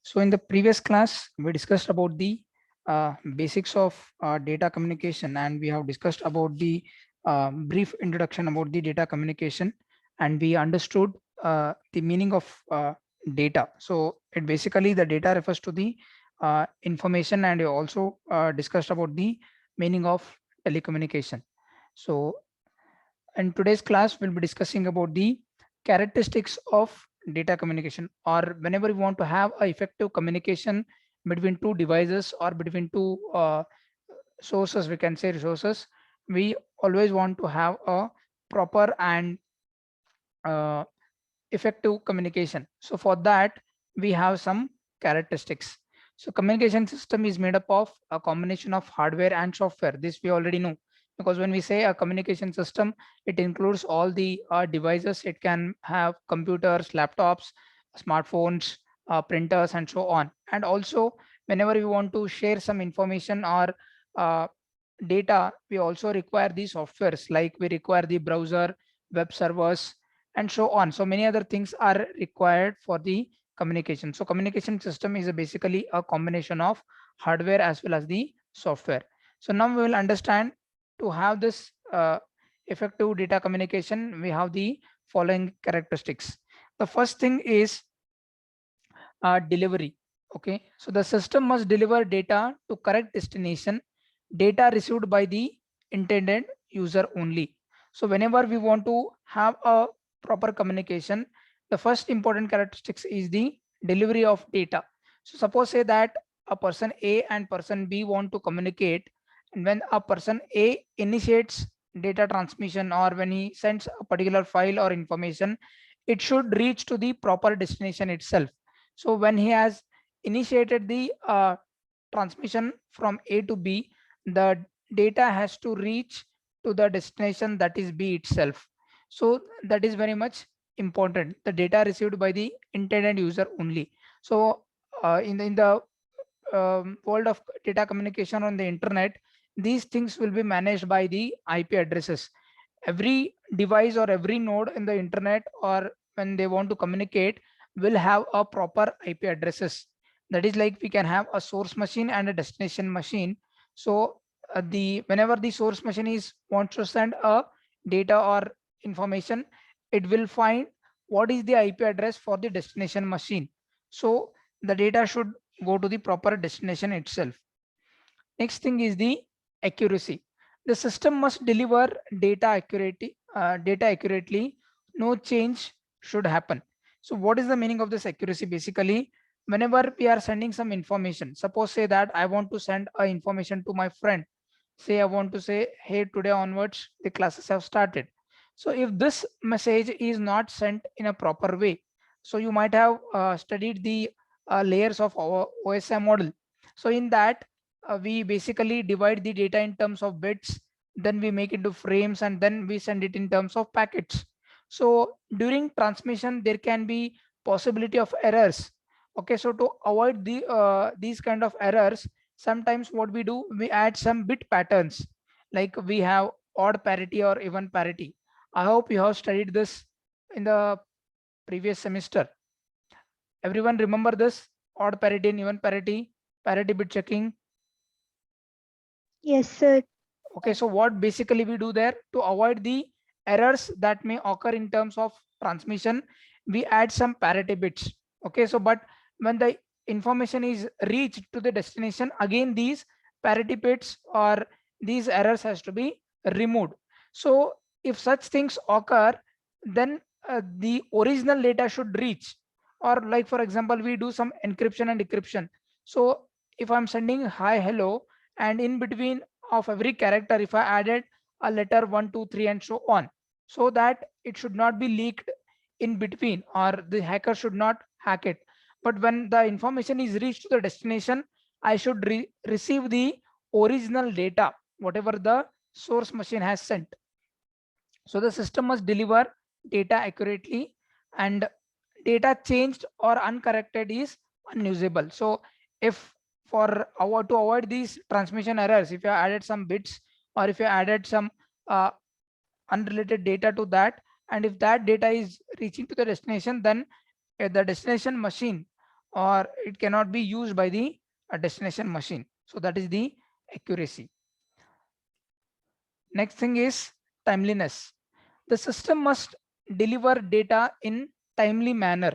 So in the previous class, we discussed about the basics of data communication, and we have discussed about the brief introduction about the data communication, and we understood the meaning of data. So it basically the data refers to the information, and we also discussed about the meaning of telecommunication. So in today's class, we'll be discussing about the characteristics of data communication, or whenever we want to have a effective communication between two devices or between two sources, we can say resources, we always want to have a proper and uh, effective communication. So for that, we have some characteristics. So communication system is made up of a combination of hardware and software. This we already know, because when we say a communication system, it includes all the devices. It can have computers, laptops, smartphones, printers, and so on. And also, whenever we want to share some information or uh, data, we also require these softwares, like we require the browser, web servers, and so on. So many other things are required for the communication. So communication system is basically a combination of hardware as well as the software. So now we will understand, to have this effective data communication, we have the following characteristics. The first thing is delivery. Okay, so the system must deliver data to correct destination, data received by the intended user only. So whenever we want to have a proper communication, the first important characteristics is the delivery of data. So suppose say that a person A and person B want to communicate, and when a person A initiates data transmission, or when he sends a particular file or information, it should reach to the proper destination itself. So when he has initiated the transmission from A to B, the data has to reach to the destination, that is B itself. So that is very much important. The data received by the intended user only. So in the world of data communication on the internet, these things will be managed by the IP addresses. Every device or every node in the internet, or when they want to communicate, will have a proper IP addresses. That is, like we can have a source machine and a destination machine. So the whenever the source machine is wants to send a data or information, it will find what is the IP address for the destination machine. So the data should go to the proper destination itself. Next thing is the accuracy. The system must deliver data accurately. No change should happen. So what is the meaning of this accuracy? Basically, whenever we are sending some information, suppose say that I want to send a information to my friend. Say I want to say, hey, today onwards the classes have started. So if this message is not sent in a proper way, so you might have studied the layers of our OSI model. So in that, we basically divide the data in terms of bits, then we make into frames, and then we send it in terms of packets. So during transmission, there can be possibility of errors. Okay, so to avoid these kind of errors, sometimes what we do, we add some bit patterns, like we have odd parity or even parity. I hope you have studied this in the previous semester. Everyone remember this odd parity and even parity, parity bit checking? Yes, sir. Okay, so what basically we do there, to avoid the errors that may occur in terms of transmission, we add some parity bits. Okay, so but when the information is reached to the destination, again these parity bits or these errors has to be removed. So if such things occur, then the original data should reach. Or like for example, we do some encryption and decryption. So if I'm sending hi hello, and in between of every character, if I added a letter 1 2 3 and so on, so that it should not be leaked in between, or the hacker should not hack it. But when the information is reached to the destination, I should receive the original data, whatever the source machine has sent. So the system must deliver data accurately, and data changed or uncorrected is unusable. So if to avoid these transmission errors, if you added some bits, or if you added some uh, unrelated data to that, and if that data is reaching to the destination, then the destination machine or it cannot be used by the destination machine. So that is the accuracy. Next thing is timeliness. The system must deliver data in timely manner.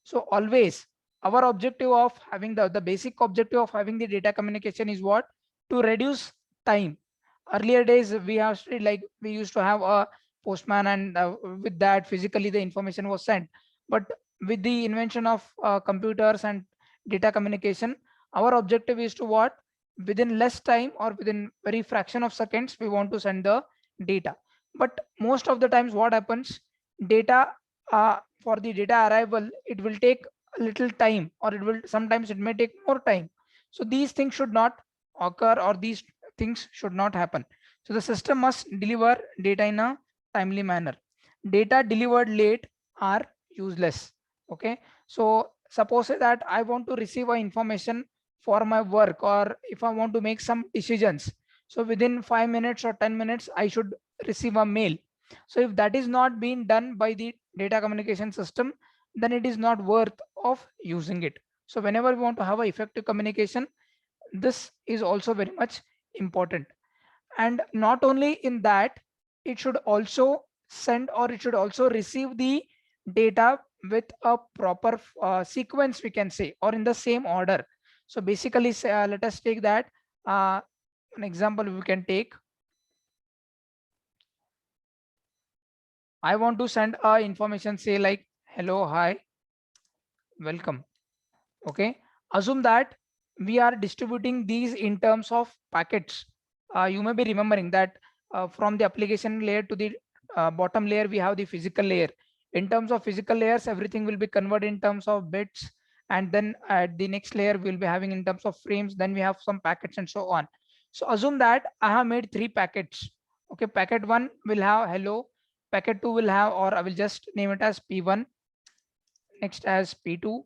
So always our objective of having the basic objective of having the data communication is what? To reduce time. Earlier days we have like we used to have a postman, and with that physically the information was sent. But with the invention of computers and data communication, our objective is to what? Within less time or within very fraction of seconds we want to send the data. But most of the times what happens, data for the data arrival, it will take a little time, or it will sometimes it may take more time. So these things should not occur, or these things should not happen. So the system must deliver data in a timely manner. Data delivered late are useless. Okay, so suppose that I want to receive a information for my work, or if I want to make some decisions, so within 5 minutes or 10 minutes I should receive a mail. So if that is not being done by the data communication system, then it is not worth of using it. So whenever we want to have a effective communication, this is also very much important. And not only in that, it should also send, or it should also receive the data with a proper sequence, we can say, or in the same order. So basically let us take that an example we can take. I want to send information, say like hello, hi, welcome. Okay, assume that we are distributing these in terms of packets. You may be remembering that from the application layer to the bottom layer we have the physical layer. In terms of physical layers, everything will be converted in terms of bits, and then at the next layer we'll be having in terms of frames, then we have some packets and so on. So assume that I have made 3 packets. Okay, packet 1 will have hello, packet 2 will have, or I will just name it as P1, next as P2,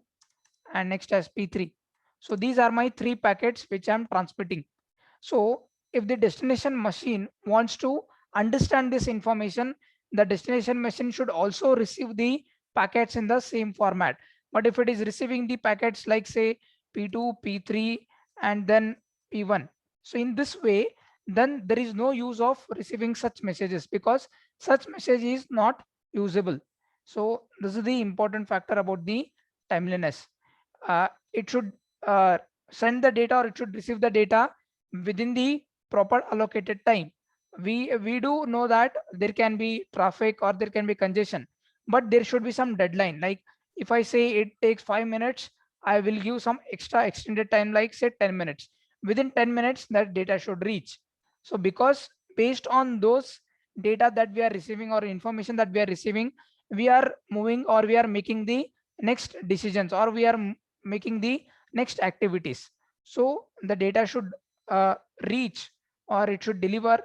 and next as P3. So these are my 3 packets which I'm transmitting. So if the destination machine wants to understand this information, the destination machine should also receive the packets in the same format. But if it is receiving the packets like say P2, P3, and then P1, so in this way, then there is no use of receiving such messages, because such message is not usable. So this is the important factor about the timeliness. It should send the data, or it should receive the data within the proper allocated time. We do know that there can be traffic or there can be congestion, but there should be some deadline. Like if I say it takes 5 minutes, I will give some extra extended time, like say 10 minutes. Within 10 minutes that data should reach. So because based on those data that we are receiving, or information that we are receiving, we are moving, or we are making the next decisions, or we are making the next activities. So the data should reach, or it should deliver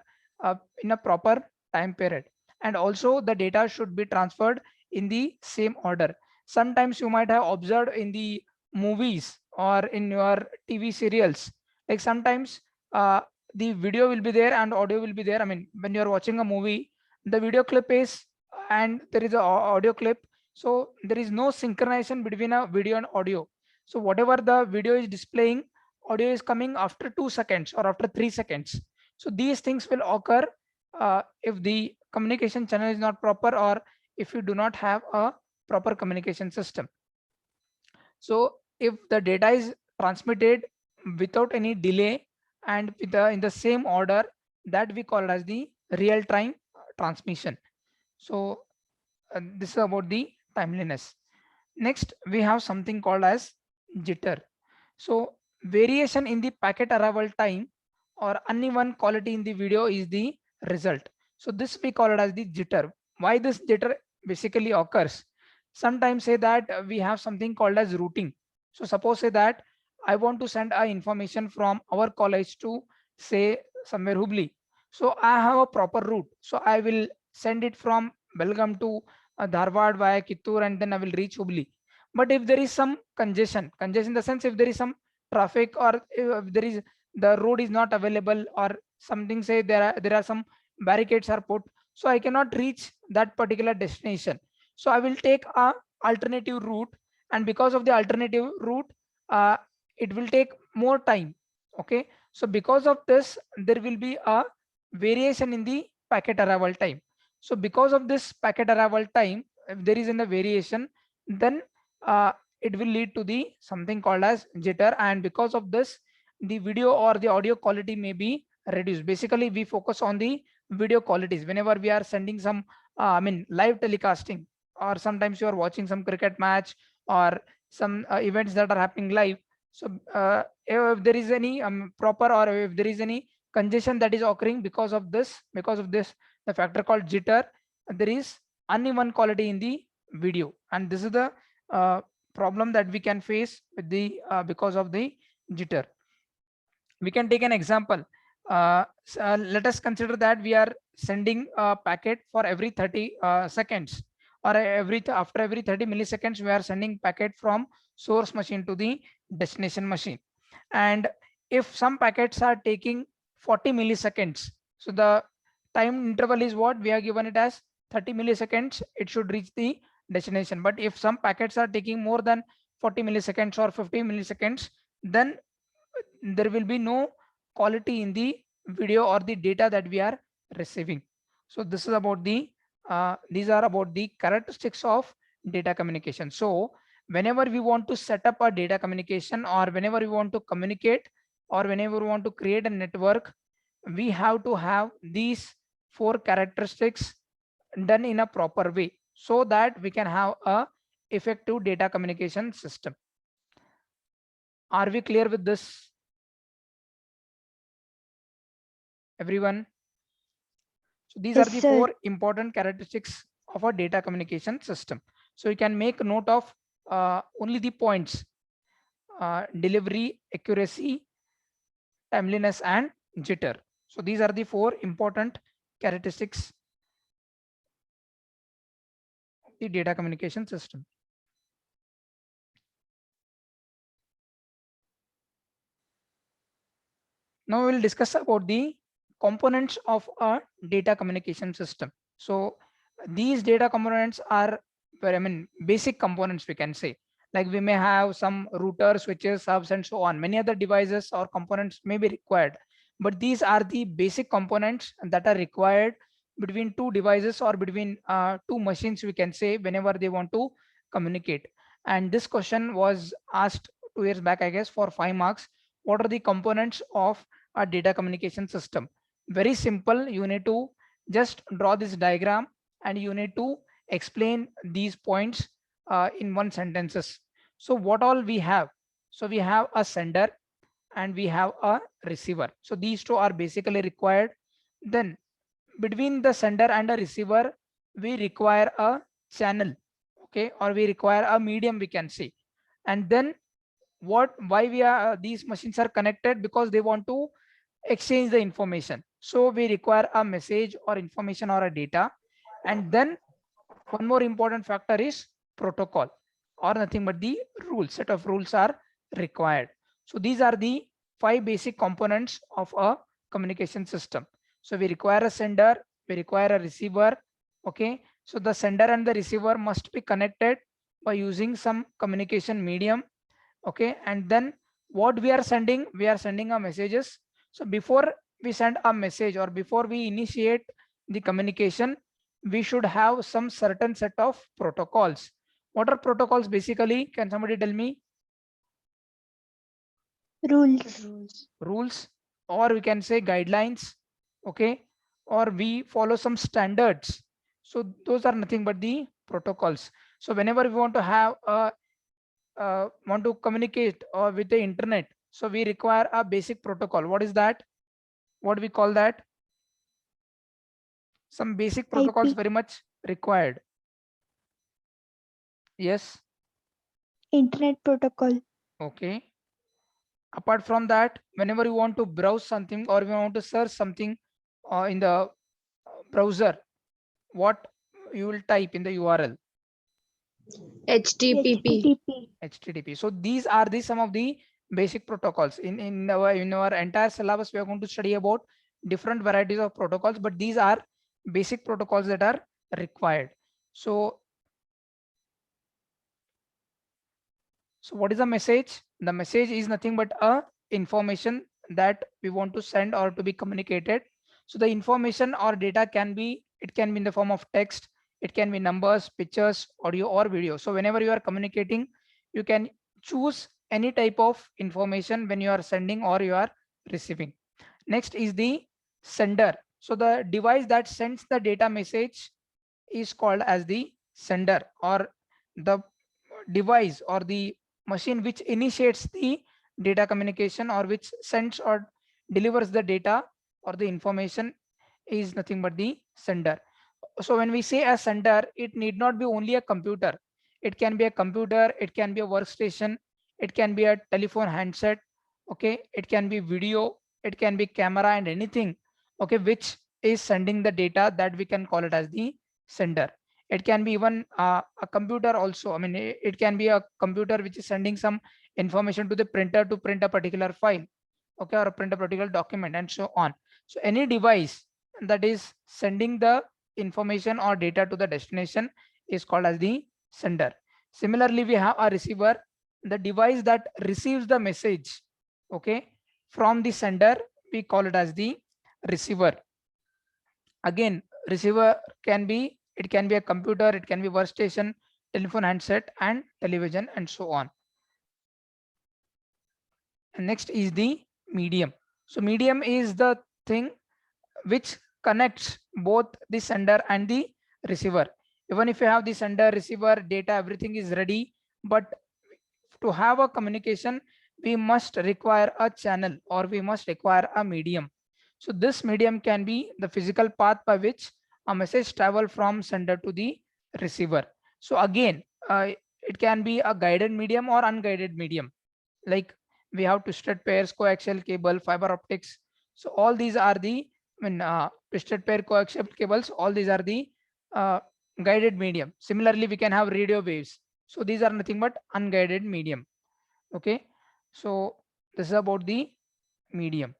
in a proper time period. And also the data should be transferred in the same order. Sometimes you might have observed in the movies or in your TV serials, like sometimes the video will be there and audio will be there. I mean, when you're watching a movie, the video clip is, and there is a audio clip. So there is no synchronization between a video and audio. So whatever the video is displaying, audio is coming after 2 seconds or after 3 seconds. So these things will occur if the communication channel is not proper, or if you do not have a proper communication system. So if the data is transmitted without any delay and with in the same order, that we call as the real time transmission. So this is about the timeliness. Next, we have something called as jitter. So variation in the packet arrival time or uneven quality in the video is the result. So this we call it as the jitter. Why this jitter basically occurs? Sometimes say that we have something called as routing. So suppose say that I want to send a information from our college to say somewhere Hubli. So I have a proper route. So I will send it from Belgaum to Dharwad via Kittur, and then I will reach Hubli. But if there is some congestion in the sense if there is some traffic, or if there is the road is not available, or something say there are some barricades are put, so I cannot reach that particular destination. So I will take a alternative route, and because of the alternative route, it will take more time. Okay, so because of this, there will be a variation in the packet arrival time. So because of this packet arrival time, if there is in the variation, then it will lead to the something called as jitter, and because of this, the video or the audio quality may be reduced. Basically, we focus on the video qualities whenever we are sending some live telecasting, or sometimes you are watching some cricket match or some events that are happening live. So if there is any proper, or if there is any congestion that is occurring because of this, the factor called jitter, there is uneven quality in the video, and this is the uh, problem that we can face with the because of the jitter. We can take an example. Let us consider that we are sending a packet for every 30 seconds, or after every 30 milliseconds we are sending packet from source machine to the destination machine. And if some packets are taking 40 milliseconds, so the time interval is what we are given it as 30 milliseconds, it should reach the destination. But if some packets are taking more than 40 milliseconds or 50 milliseconds, then there will be no quality in the video or the data that we are receiving. So this is about the these are about the characteristics of data communication. So whenever we want to set up a data communication, or whenever we want to communicate, or whenever we want to create a network, we have to have these four characteristics done in a proper way, so that we can have a effective data communication system. Are we clear with this, everyone? So these are Yes, the sir. four important characteristics of a data communication system. So you can make note of only the points: delivery, accuracy, timeliness, and jitter. So these are the four important characteristics of the data communication system. Now we will discuss about the components of a data communication system. So these data components are basic components, we can say. Like we may have some routers, switches, hubs, and so on. Many other devices or components may be required, but these are the basic components that are required between two devices, or between two machines, we can say, whenever they want to communicate. And this question was asked 2 years back, I guess, for 5 marks. What are the components of a data communication system? Very simple. You need to just draw this diagram, and you need to explain these points in one sentences. So what all we have? So we have a sender and we have a receiver. So these two are basically required. Then between the sender and the receiver, we require a channel, okay, or we require a medium, we can say. And then why we are these machines are connected? Because they want to exchange the information. So we require a message or information or a data. And then one more important factor is protocol, or nothing but the rules. Set of rules are required. So these are the five basic components of a communication system. So we require a sender, we require a receiver. Okay, so the sender and the receiver must be connected by using some communication medium. Okay, and then what we are sending a messages. So before we send a message, or before we initiate the communication, we should have some certain set of protocols. What are protocols basically? Can somebody tell me? Rules. Rules, or we can say guidelines. Okay, or we follow some standards. So those are nothing but the protocols. So whenever we want to have a want to communicate with the internet, so we require a basic protocol. What is that? What we call that? Some basic protocols IP. very much required. Yes. Internet protocol. Okay, apart from that, whenever you want to browse something, or you want to search something in the browser, what you will type in the URL? HTTP. HTTP. HTTP. So these are the some of the basic protocols. In our entire syllabus, we are going to study about different varieties of protocols, but these are basic protocols that are required. So So what is a message? The message is nothing but a information that we want to send or to be communicated. So the information or data can be, it can be in the form of text, it can be numbers, pictures, audio or video. So whenever you are communicating, you can choose any type of information when you are sending or you are receiving. Next is the sender. So the device that sends the data message is called as the sender, or the device or the machine which initiates the data communication or which sends or delivers the data or the information is nothing but the sender. So when we say a sender, it need not be only a computer. It can be a computer, it can be a workstation, it can be a telephone handset, okay, it can be video, it can be camera and anything, okay, which is sending the data, that we can call it as the sender. It can be even a computer also. I mean, it can be a computer which is sending some information to the printer to print a particular file, okay, or print a particular document and so on. So any device that is sending the information or data to the destination is called as the sender. Similarly, we have a receiver, the device that receives the message, okay, from the sender, we call it as the receiver. Again, receiver can be, it can be a computer, it can be workstation, telephone handset and television and so on. And next is the medium. So medium is the thing which connects both the sender and the receiver. Even if you have the sender, receiver, data, everything is ready, but to have a communication, we must require a channel or we must require a medium. So this medium can be the physical path by which a message travel from sender to the receiver. So again, it can be a guided medium or unguided medium. Like we have twisted pairs, coaxial cable, fiber optics. So all these are the, I mean, twisted pair, coaxial cables, all these are the guided medium. Similarly, we can have radio waves. So these are nothing but unguided medium. Okay, so this is about the medium.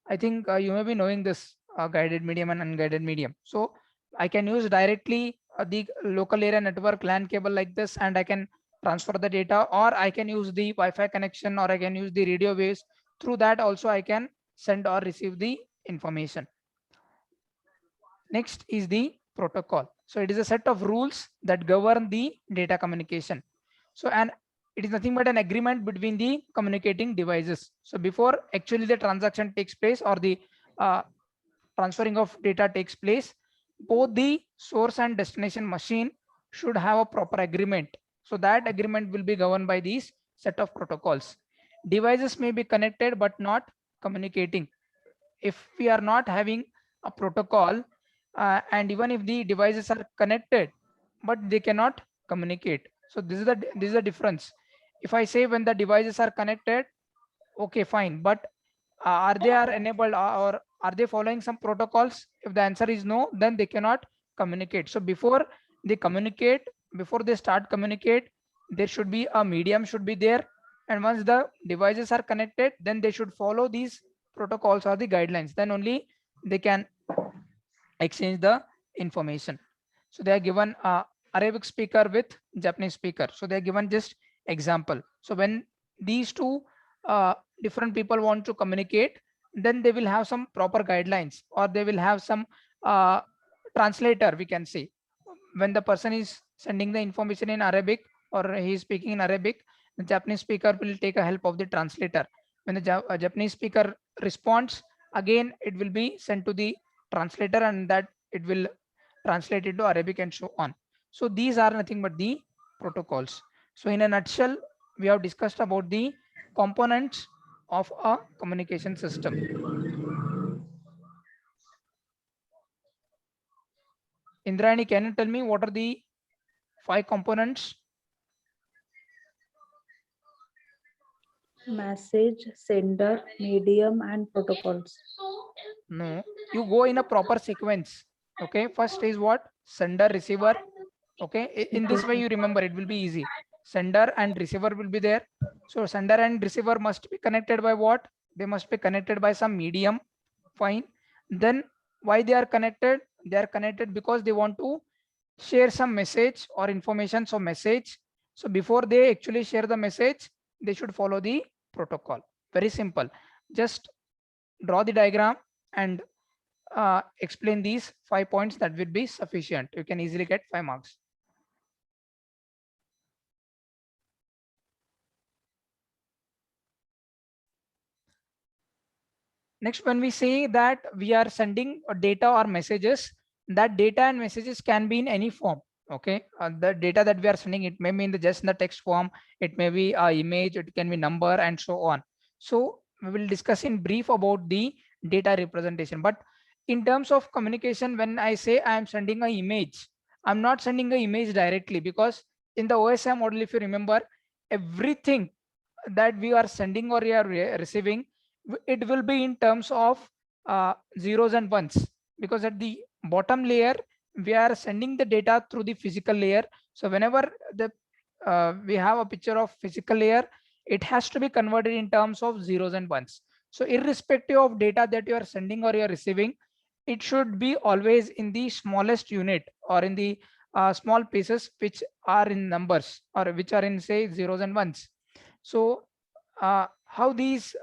I think you may be knowing this guided medium and unguided medium. So I can use directly the local area network LAN cable like this, and I can transfer the data, or I can use the Wi-Fi connection, or I can use the radio waves. Through that also I can send or receive the information. Next is the protocol. So it is a set of rules that govern the data communication. So and it is nothing but an agreement between the communicating devices. So before actually the transaction takes place or the transferring of data takes place, both the source and destination machine should have a proper agreement. So that agreement will be governed by these set of protocols. Devices may be connected but not communicating. If we are not having a protocol, and even if the devices are connected, but they cannot communicate. So this is the difference. If I say when the devices are connected, okay, fine, but are they are enabled or are they following some protocols? If the answer is no, then they cannot communicate. So before they communicate, before they start communicate, there should be a medium should be there, and once the devices are connected, then they should follow these protocols or the guidelines, then only they can exchange the information. So they are given Arabic speaker with Japanese speaker, so they are given just example. So when these two different people want to communicate, then they will have some proper guidelines, or they will have some translator, we can say. When the person is sending the information in Arabic or he is speaking in Arabic, the Japanese speaker will take a help of the translator. When the Japanese speaker responds, again it will be sent to the translator, and that it will translate into Arabic and so on. So these are nothing but the protocols. So in a nutshell, we have discussed about the components of a communication system. Indrayani, can you tell me what are the 5 components? Message, sender, medium, and protocols. No, you go in a proper sequence. Okay, first is what? Sender, receiver. Okay, in this way you remember, it will be easy. Sender and receiver will be there. So sender and receiver must be connected by what? They must be connected by some medium. Fine. Then why they are connected? They are connected because they want to share some message or information. So message, So before they actually share the message, they should follow the protocol. Very simple. Just draw the diagram and explain these 5 points. That will be sufficient. You can easily get 5 marks. Next, when we say that we are sending data or messages, that data and messages can be in any form. Okay, the data that we are sending, it may be in the just in the text form, it may be a image, it can be number, and so on. So we will discuss in brief about the data representation. But in terms of communication, when I say I am sending an image, I'm not sending an image directly, because in the OSI model, if you remember, everything that we are sending or we are receiving, it will be in terms of zeros and ones, because at the bottom layer we are sending the data through the physical layer. So whenever the we have a picture of physical layer, it has to be converted in terms of zeros and ones. So irrespective of data that you are sending or you are receiving, it should be always in the smallest unit, or in the small pieces which are in numbers, or which are in, say, zeros and ones. So how these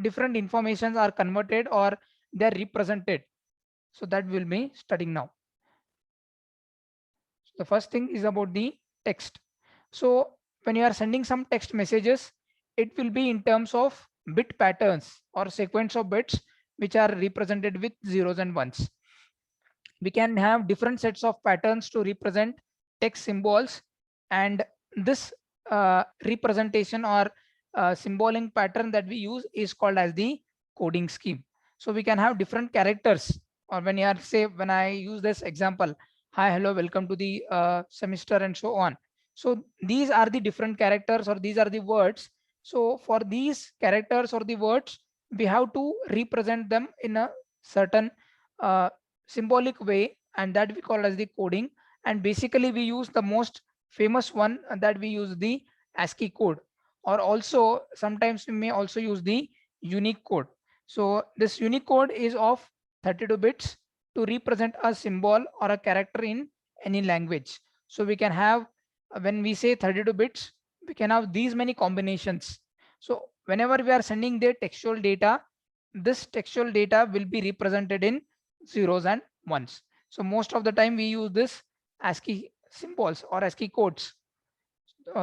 different informations are converted or they're represented, so that we'll be studying now. The first thing is about the text. So when you are sending some text messages, it will be in terms of bit patterns or sequence of bits which are represented with zeros and ones. We can have different sets of patterns to represent text symbols, and this representation or symbolic pattern that we use is called as the coding scheme. So we can have different characters, or when you are, say, when I use this example, hi, hello, welcome to the semester, and so on. So these are the different characters, or these are the words. So for these characters or the words, we have to represent them in a certain symbolic way, and that we call as the coding. And basically we use the most famous one, that we use the ASCII code, or also sometimes we may also use the unique code. So this unique code is of 32 bits to represent a symbol or a character in any language. So we can have, when we say 32 bits, we can have these many combinations. So whenever we are sending the textual data, this textual data will be represented in zeros and ones. So most of the time we use this ASCII symbols or ASCII codes,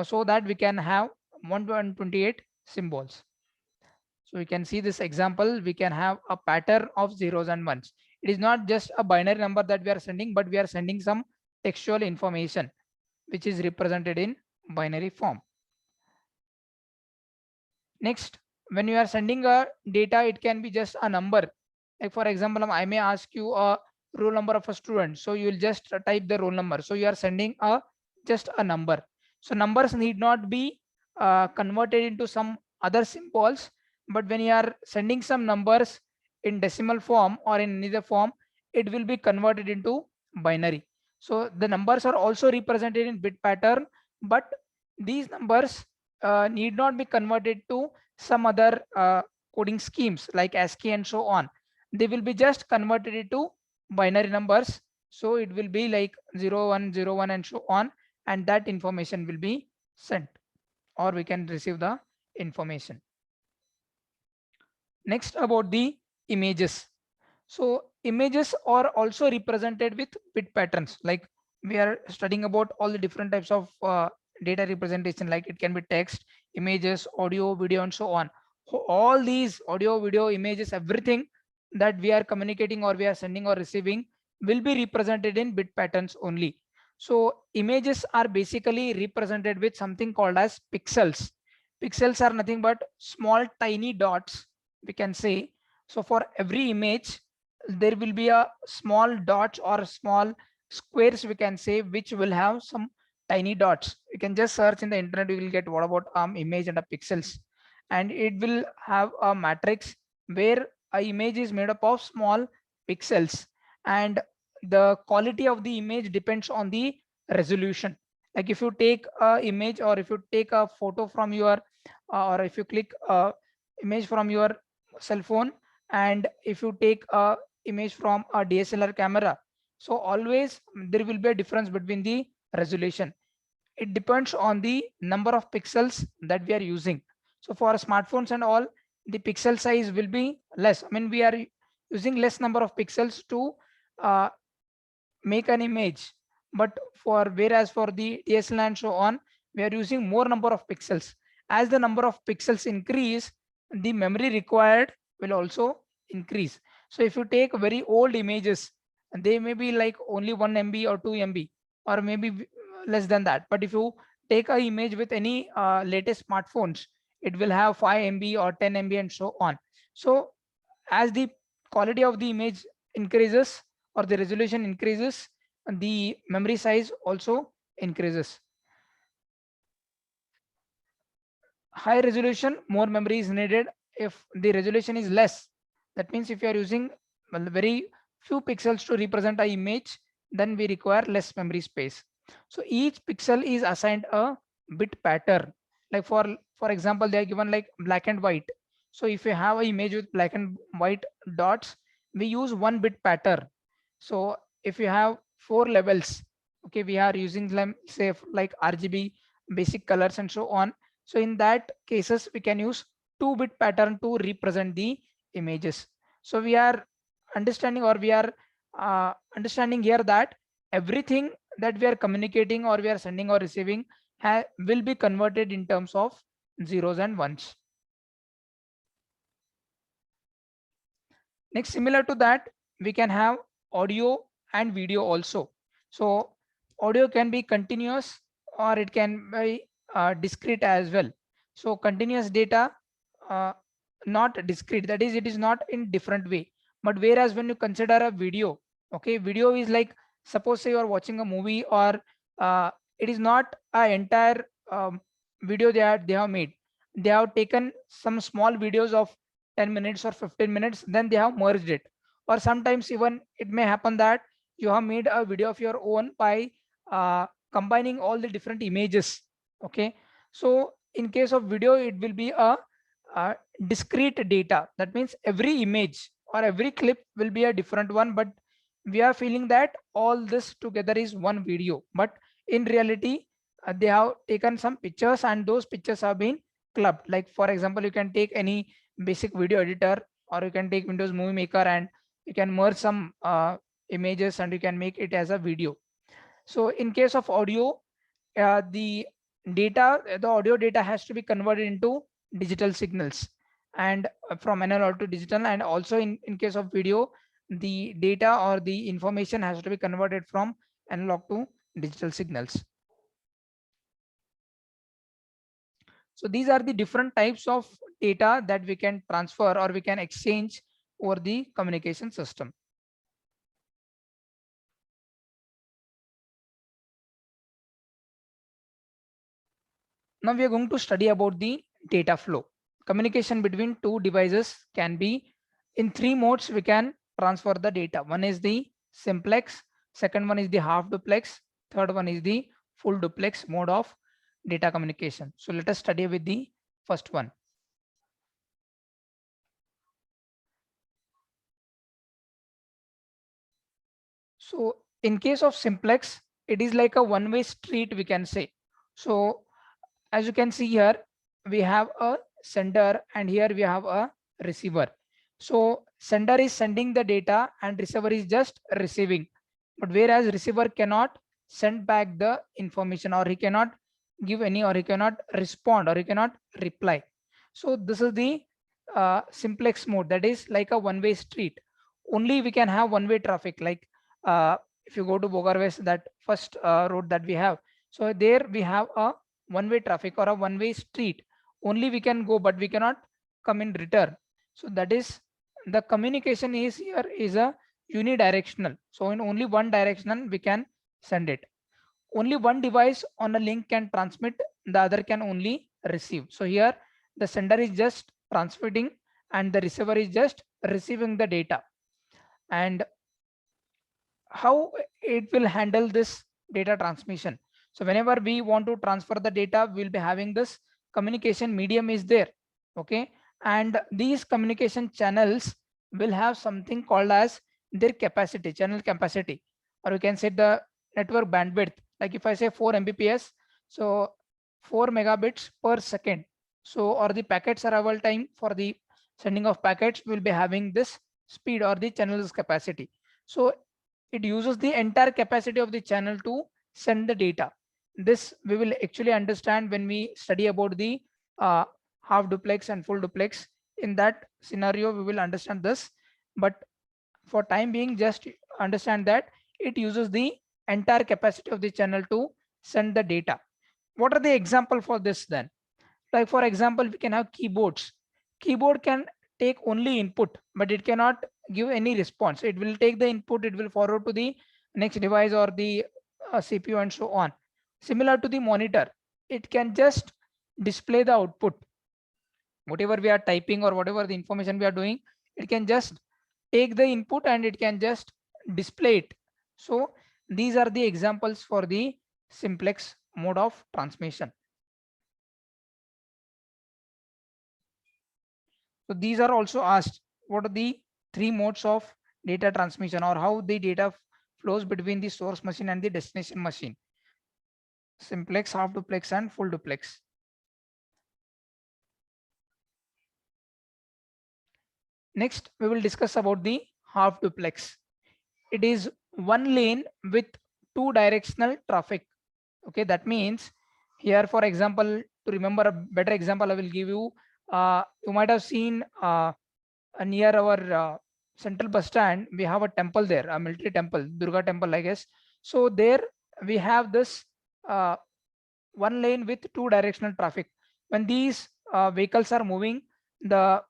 so that we can have 128 symbols. So we can see this example, we can have a pattern of zeros and ones. It is not just a binary number that we are sending, but we are sending some textual information which is represented in binary form. Next, when you are sending a data, it can be just a number. Like for example, I may ask you a roll number of a student, so you will just type the roll number. So you are sending a just a number. So numbers need not be converted into some other symbols, but when you are sending some numbers in decimal form or in another form, it will be converted into binary. So the numbers are also represented in bit pattern, but these numbers need not be converted to some other coding schemes like ASCII and so on. They will be just converted into binary numbers. So it will be like 0101 and so on, and that information will be sent, or we can receive the information. Next, about the images. So images are also represented with bit patterns. Like we are studying about all the different types of data representation, like it can be text, images, audio, video, and so on. All these audio, video, images, everything that we are communicating or we are sending or receiving will be represented in bit patterns only. So images are basically represented with something called as pixels. Pixels are nothing but small tiny dots, we can say. So for every image, there will be a small dots or small squares, we can say, which will have some tiny dots. You can just search in the internet, you will get what about image and a pixels, and it will have a matrix where a image is made up of small pixels, and the quality of the image depends on the resolution. Like if you take a image, or if you take a photo from your or if you click a image from your cell phone, and if you take a image from a DSLR camera, so always there will be a difference between the resolution. it depends on the number of pixels that we are using. So for smartphones and all, the pixel size will be less. I mean, we are using less number of pixels to make an image, but whereas for the DSLR and so on, we are using more number of pixels. As the number of pixels increase, the memory required will also increase. So if you take very old images, they may be like only 1 MB or 2 MB, or maybe less than that. But if you take a image with any latest smartphones, it will have 5 MB or 10 MB and so on. So as the quality of the image increases or the resolution increases, the memory size also increases. High resolution, more memory is needed. If the resolution is less, that means if you are using very few pixels to represent an image, then we require less memory space. So each pixel is assigned a bit pattern. Like for example, they are given like black and white. So if you have an image with black and white dots, we use 1 bit pattern. So if you have 4 levels, okay, we are using them, say like RGB, basic colors and so on. So in that cases, we can use 2-bit pattern to represent the images. So we are understanding, or we are understanding here that everything that we are communicating or we are sending or receiving will be converted in terms of zeros and ones. Next, similar to that, we can have audio and video also. So audio can be continuous or it can be discrete as well. So continuous data, not discrete, that is, it is not in different way. But whereas when you consider a video, okay, video is like, suppose say you are watching a movie, or it is not an entire video they have made. They have taken some small videos of 10 minutes or 15 minutes, then they have merged it. Or sometimes even it may happen that you have made a video of your own by combining all the different images. Okay, so in case of video, it will be a discrete data. That means every image or every clip will be a different one, but we are feeling that all this together is one video. But in reality, they have taken some pictures and those pictures have been clubbed. Like for example, you can take any basic video editor, or you can take Windows Movie Maker and you can merge some images and you can make it as a video. So in case of audio, the audio data has to be converted into digital signals, and from analog to digital. And also in case of video, the data or the information has to be converted from analog to digital signals. So these are the different types of data that we can transfer or we can exchange over the communication system. Now we are going to study about the data flow. Communication between two devices can be in 3 modes. We can transfer the data. One is the simplex, second one is the half duplex, third one is the full duplex mode of data communication. So let us study with the first one. So in case of simplex, it is like a one-way street, we can say. So as you can see here, we have a sender and here we have a receiver. So sender is sending the data and receiver is just receiving. But whereas receiver cannot send back the information, or he cannot give any, or he cannot respond, or he cannot reply. So this is the simplex mode, that is like a one-way street. Only we can have one-way traffic. Like if you go to Bogar West, that first road that we have, so there we have a one-way traffic or a one-way street. Only we can go, but we cannot come in return. So that is, the communication is here is a unidirectional. So in only one direction we can send it. Only one device on a link can transmit, the other can only receive. So here the sender is just transmitting and the receiver is just receiving the data. And how it will handle this data transmission? So whenever we want to transfer the data, we'll be having this communication medium is there. Okay, and these communication channels will have something called as their capacity, channel capacity, or you can say the network bandwidth. Like if I say 4 Mbps, So 4 megabits per second. So, or the packets arrival time for the sending of packets will be having this speed or the channel's capacity. So it uses the entire capacity of the channel to send the data. This we will actually understand when we study about the half duplex and full duplex. In that scenario, we will understand this. But for time being, just understand that it uses the entire capacity of the channel to send the data. What are the example for this then? Like for example, we can have keyboards. Keyboard can take only input, but it cannot give any response. It will take the input, it will forward to the next device or the CPU and so on. Similar to the monitor, it can just display the output. Whatever we are typing or whatever the information we are doing, it can just take the input and it can just display it. So these are the examples for the simplex mode of transmission. So these are also asked, what are the three modes of data transmission or how the data flows between the source machine and the destination machine? Simplex, half duplex and full duplex. Next, we will discuss about the half duplex. It is one lane with two directional traffic. Okay, that means here, for example, to remember a better example, I will give you. You might have seen near our central bus stand, we have a temple there, a military temple, Durga temple, I guess. So there we have this one lane with two directional traffic. When these vehicles are moving, the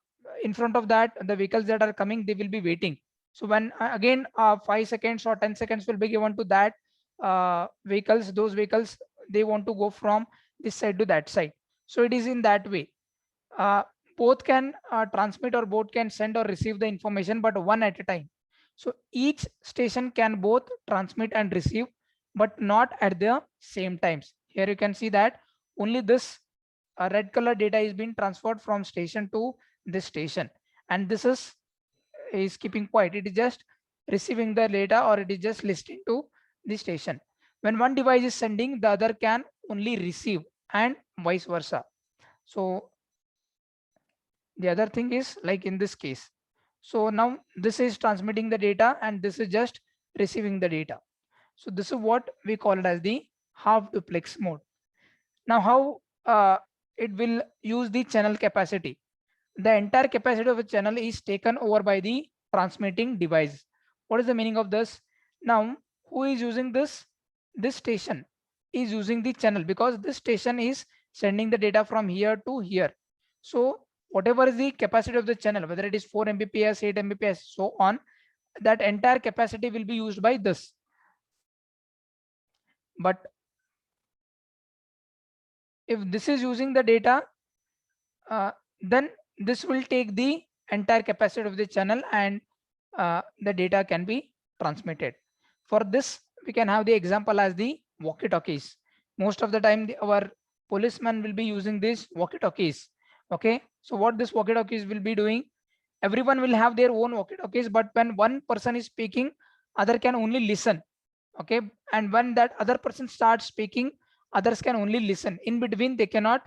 in front of that, the vehicles that are coming, they will be waiting. So when again 5 seconds or 10 seconds will be given to that vehicles, those vehicles, they want to go from this side to that side. So it is in that way. Uh, both can transmit or both can send or receive the information, but one at a time. So each station can both transmit and receive, but not at the same times. Here you can see that only this red color data is being transferred from station to this station, and this is keeping quiet. It is just receiving the data or it is just listening to the station. When one device is sending, the other can only receive, and vice versa. So the other thing is like in this case. So now this is transmitting the data and this is just receiving the data. So this is what we call it as the half duplex mode. Now how it will use the channel capacity. The entire capacity of a channel is taken over by the transmitting device. What is the meaning of this? Now who is using this? This station is using the channel because this station is sending the data from here to here. So whatever is the capacity of the channel, whether it is 4 Mbps, 8 Mbps, so on, that entire capacity will be used by this. But if this is using the data, then this will take the entire capacity of the channel and the data can be transmitted. For this, we can have the example as the walkie-talkies. Most of the time, our policemen will be using these walkie-talkies. Okay, so what this walkie-talkies will be doing, everyone will have their own walkie-talkies, but when one person is speaking, other can only listen. Okay, and when that other person starts speaking, others can only listen. In between, they cannot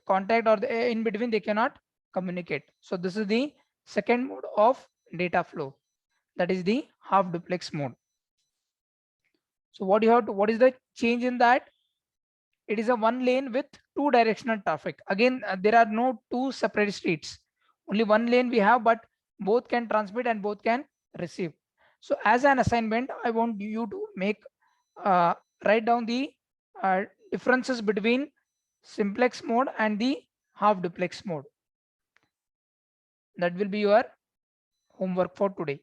contact, or in between they cannot communicate. So this is the second mode of data flow, that is the half duplex mode. So what you have to, what is the change in that? It is a one lane with two directional traffic. Again, there are no two separate streets, only one lane we have, but both can transmit and both can receive. So as an assignment, I want you to make write down the differences between simplex mode and the half duplex mode. That will be your homework for today.